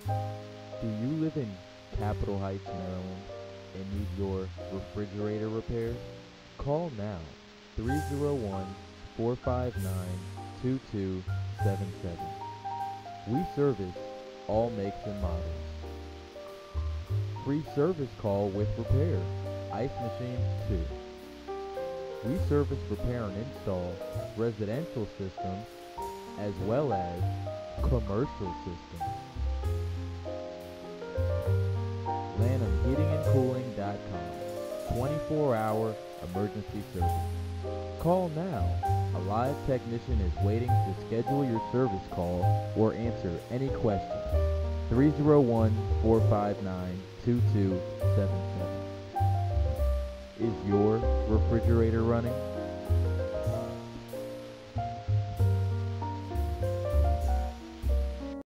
Do you live in Capitol Heights, Maryland, and need your refrigerator repaired? Call now, 301-459-2277. We service all makes and models. Free service call with repair. Ice machines too. We service, repair, and install residential systems as well as commercial systems. Lanhamheatingandcooling.com. 24-hour emergency service. Call now. A live technician is waiting to schedule your service call or answer any questions. 301-459-2277. Is your refrigerator running?